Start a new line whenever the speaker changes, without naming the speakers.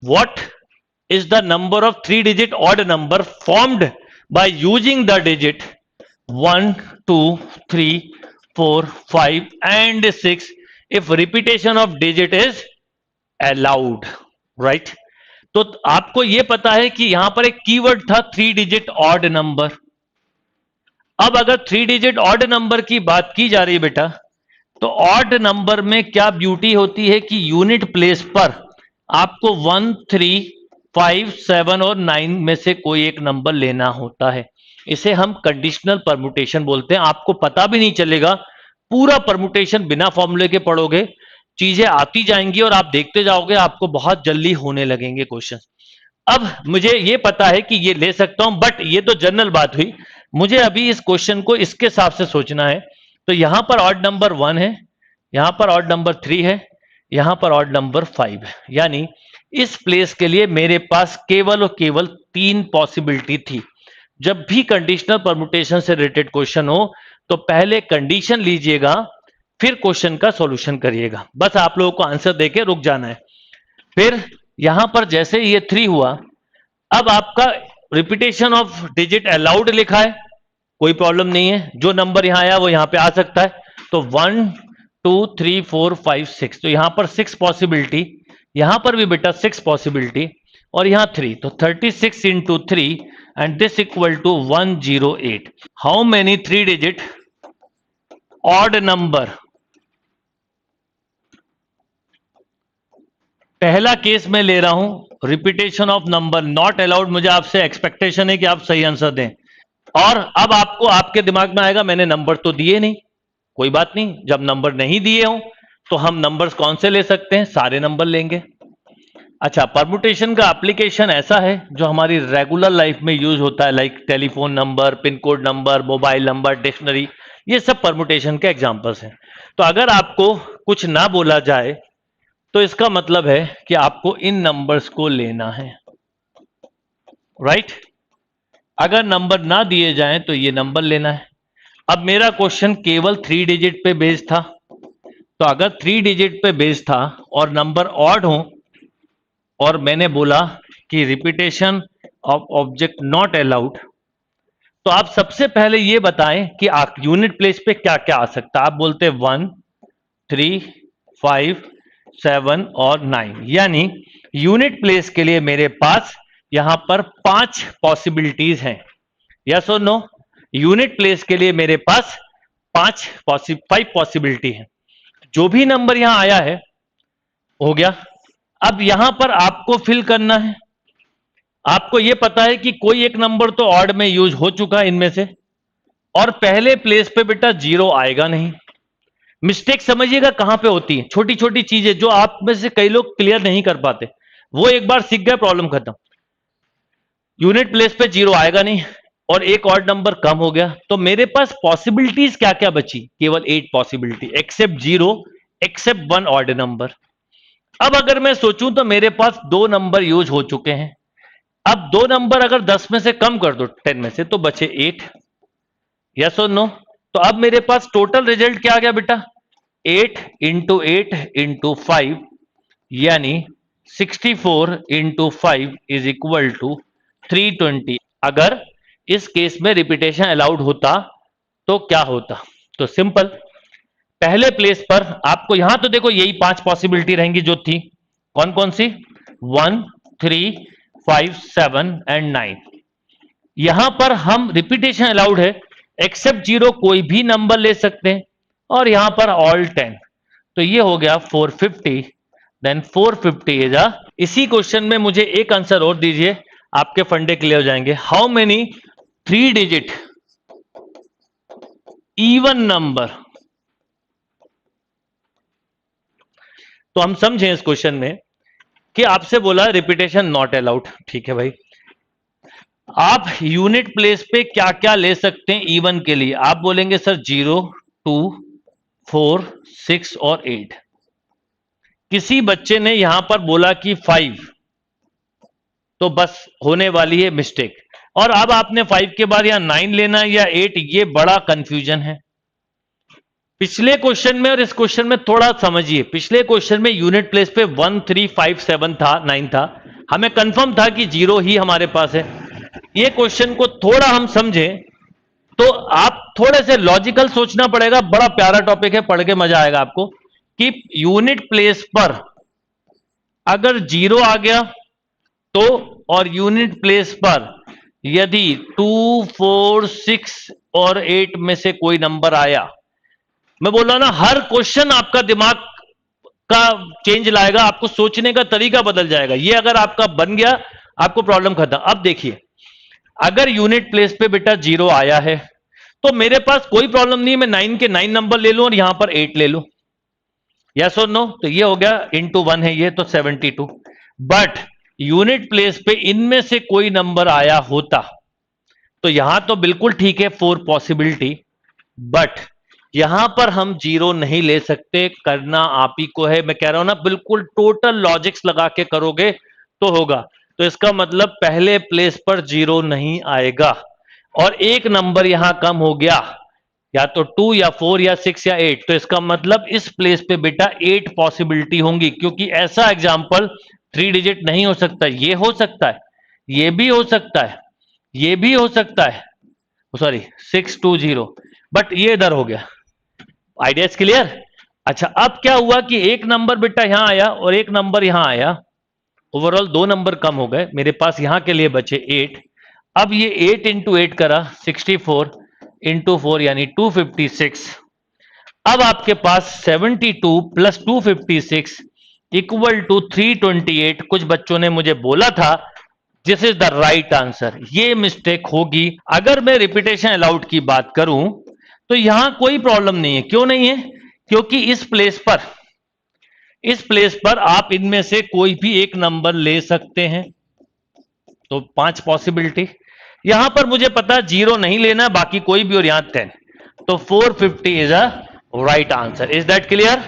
What is the number of three digit odd number formed by using the digit 1, 2, 3, 4, 5 and 6 if repetition of digit is allowed, right? तो आपको यह पता है कि यहां पर एक कीवर्ड था थ्री डिजिट ऑड नंबर। अब अगर थ्री डिजिट ऑड नंबर की बात की जा रही है बेटा, तो ऑड नंबर में क्या ब्यूटी होती है कि यूनिट प्लेस पर आपको 1, 3, 5, 7 और 9 में से कोई एक नंबर लेना होता है। इसे हम कंडीशनल परमुटेशन बोलते हैं। आपको पता भी नहीं चलेगा, पूरा परमुटेशन बिना फॉर्मूले के पढ़ोगे, चीजें आती जाएंगी और आप देखते जाओगे, आपको बहुत जल्दी होने लगेंगे क्वेश्चन। अब मुझे ये पता है कि ये ले सकता हूं, बट ये तो जनरल बात हुई, मुझे अभी इस क्वेश्चन को इसके हिसाब से सोचना है। तो यहां पर ऑड नंबर 1 है, यहां पर ऑड नंबर 3 है, यहां पर ऑड नंबर 5 है, यानी इस प्लेस के लिए मेरे पास केवल और केवल 3 पॉसिबिलिटी थी। जब भी कंडीशनल परमुटेशन से रिलेटेड क्वेश्चन हो तो पहले कंडीशन लीजिएगा, फिर क्वेश्चन का सॉल्यूशन करिएगा। बस आप लोगों को आंसर देके रुक जाना है। फिर यहां पर जैसे ये 3 हुआ, अब आपका रिपीटेशन ऑफ डिजिट अलाउड लिखा है, कोई प्रॉब्लम नहीं है, जो नंबर यहां आया वो यहां पे आ सकता है। तो 1, 2, 3, 4, 5, 6, तो यहां पर 6 पॉसिबिलिटी, यहां पर भी बेटा 6 पॉसिबिलिटी, और यहां 3, तो 36 into 3 and this equal to 108। How many three digit odd number? पहला केस मैं ले रहा हूं, repetition of number not allowed. मुझे आपसे एक्सपेक्टेशन है कि आप सही आंसर दें, और अब आपको आपके दिमाग में आएगा मैंने नंबर तो दिए नहीं। कोई बात नहीं, जब नंबर नहीं दिए हो तो हम नंबर्स कौन से ले सकते हैं? सारे नंबर लेंगे। अच्छा, परमुटेशन का एप्लीकेशन ऐसा है जो हमारी रेगुलर लाइफ में यूज होता है, like telephone number, pin code number, mobile number, dictionary, ये सब परमुटेशन के एग्जांपल्स हैं। तो अगर आपको कुछ ना बोला जाए तो इसका मतलब है कि आपको इन नंबर्स को लेना है, राइट? अगर नंबर ना दिए जाएं तो ये नंबर लेना है। अब मेरा क्वेश्चन केवल थ्री डिजिट पे बेस्ड था, तो अगर थ्री डिजिट पे बेस्ड था और नंबर ऑड हो और मैंने बोला कि repetition of object not allowed, तो आप सबसे पहले ये बताएं कि आप यूनिट प्लेस पे क्या क्या आ सकता है। आप बोलते हैं 1, 3, 5, 7 और 9, यानी यूनिट प्लेस के लिए मेरे पास यहां पर 5 पॉसिबिलिटीज हैं। यस और नो? यूनिट प्लेस के लिए मेरे पास 5 पॉसिबिलिटी है। जो भी नंबर यहां आया है हो गया। अब यहां पर आपको फिल करना है। आपको यह पता है कि कोई एक नंबर तो ऑड में यूज हो चुका है इनमें से, और पहले प्लेस पे बेटा 0 आएगा नहीं। मिस्टेक समझिएगा कहां पे होती है, छोटी छोटी चीजें जो आप में से कई लोग क्लियर नहीं कर पाते, वो एक बार सीख गए प्रॉब्लम खत्म। यूनिट प्लेस पे 0 आएगा नहीं और एक ऑड नंबर कम हो गया, तो मेरे पास पॉसिबिलिटीज क्या क्या बची? केवल 8 possibility, except 0, except 1 odd number. अब अगर मैं सोचूं तो मेरे पास 2 नंबर यूज हो चुके हैं। अब 2 नंबर अगर 10 में से कम कर दो, 10 में से, तो बचे 8। यस और नो? तो अब मेरे पास टोटल रिजल्ट क्या आ गया बेटा? 8 इंटू 8 इंटू 5, यानी 64 इंटू 5 इज इक्वल टू 320। अगर इस केस में रिपीटेशन अलाउड होता तो क्या होता? तो सिंपल, पहले प्लेस पर आपको यहां तो देखो यही 5 पॉसिबिलिटी रहेंगी जो थी। कौन कौन सी? 1, 3, 5, 7 एंड 9। यहां पर हम रिपीटेशन अलाउड है, एक्सेप्ट 0 कोई भी नंबर ले सकते हैं, और यहां पर ऑल 10। तो ये हो गया 450, देन 450 इज अ। इसी क्वेश्चन में मुझे एक आंसर और दीजिए, आपके फंडे क्लियर हो जाएंगे। How many three digit even number? तो हम समझें इस क्वेश्चन में कि आपसे बोला रिपीटेशन नॉट अलाउड, ठीक है भाई। आप यूनिट प्लेस पे क्या क्या ले सकते हैं इवन के लिए? आप बोलेंगे सर 0, 2, 4, 6 और 8। किसी बच्चे ने यहां पर बोला कि 5, तो बस होने वाली है मिस्टेक। और अब आपने 5 के बाद या 9 लेना या 8, ये बड़ा कंफ्यूजन है। पिछले क्वेश्चन में और इस क्वेश्चन में थोड़ा समझिए। पिछले क्वेश्चन में यूनिट प्लेस पे 1, 3, 5, 7 था, 9 था। हमें कंफर्म था कि 0 ही हमारे पास है। ये क्वेश्चन को थोड़ा हम समझें तो आप थोड़े से लॉजिकल सोचना पड़ेगा। बड़ा प्यारा टॉपिक है, पढ़ के मजा आएगा आपको कि यूनिट प्लेस पर अगर 0 आ गया तो, और यूनिट प्लेस पर यदि 2, 4, 6 और 8 में से कोई नंबर आया, मैं बोल रहा ना, हर क्वेश्चन आपका दिमाग का चेंज लाएगा, आपको सोचने का तरीका बदल जाएगा। ये अगर आपका बन गया, आपको प्रॉब्लम खत्म। अब देखिए, अगर यूनिट प्लेस पे बेटा 0 आया है तो मेरे पास कोई प्रॉब्लम नहीं है, मैं 9 के 9 नंबर ले लूं और यहां पर 8 ले लूं। यस और नो? तो ये हो गया इंटू 1 है ये, तो 72। बट यूनिट प्लेस पे इनमें से कोई नंबर आया होता तो यहां तो बिल्कुल ठीक है, 4 पॉसिबिलिटी, बट यहां पर हम 0 नहीं ले सकते। करना आप ही को है, मैं कह रहा हूं ना, बिल्कुल टोटल लॉजिक्स लगा के करोगे तो होगा। तो इसका मतलब पहले प्लेस पर 0 नहीं आएगा और एक नंबर यहां कम हो गया, या तो 2 या 4 या 6 या 8, तो इसका मतलब इस प्लेस पे बेटा 8 पॉसिबिलिटी होंगी, क्योंकि ऐसा एग्जाम्पल 3 डिजिट नहीं हो सकता। ये हो सकता है, ये भी हो सकता है, ये भी हो सकता है, सॉरी 620, बट ये इधर हो गया। Idea is clear? अच्छा, अब क्या हुआ कि एक नंबर बेटा यहां आया और एक नंबर यहां आया, ओवरऑल 2 नंबर कम हो गए, मेरे पास यहां के लिए बचे 8। अब ये 8 इंटू 8 करा 64 इंटू 4 यानी 256। अब आपके पास 72 प्लस 256 इक्वल टू 328। कुछ बच्चों ने मुझे बोला था this is the right answer. ये मिस्टेक होगी। अगर मैं रिपीटेशन अलाउड की बात करूं तो यहां कोई प्रॉब्लम नहीं है। क्यों नहीं है? क्योंकि इस प्लेस पर आप इनमें से कोई भी एक नंबर ले सकते हैं, तो 5 पॉसिबिलिटी। यहां पर मुझे पता 0 नहीं लेना, बाकी कोई भी, और यहां 10, तो 450 is a right answer. Is that clear?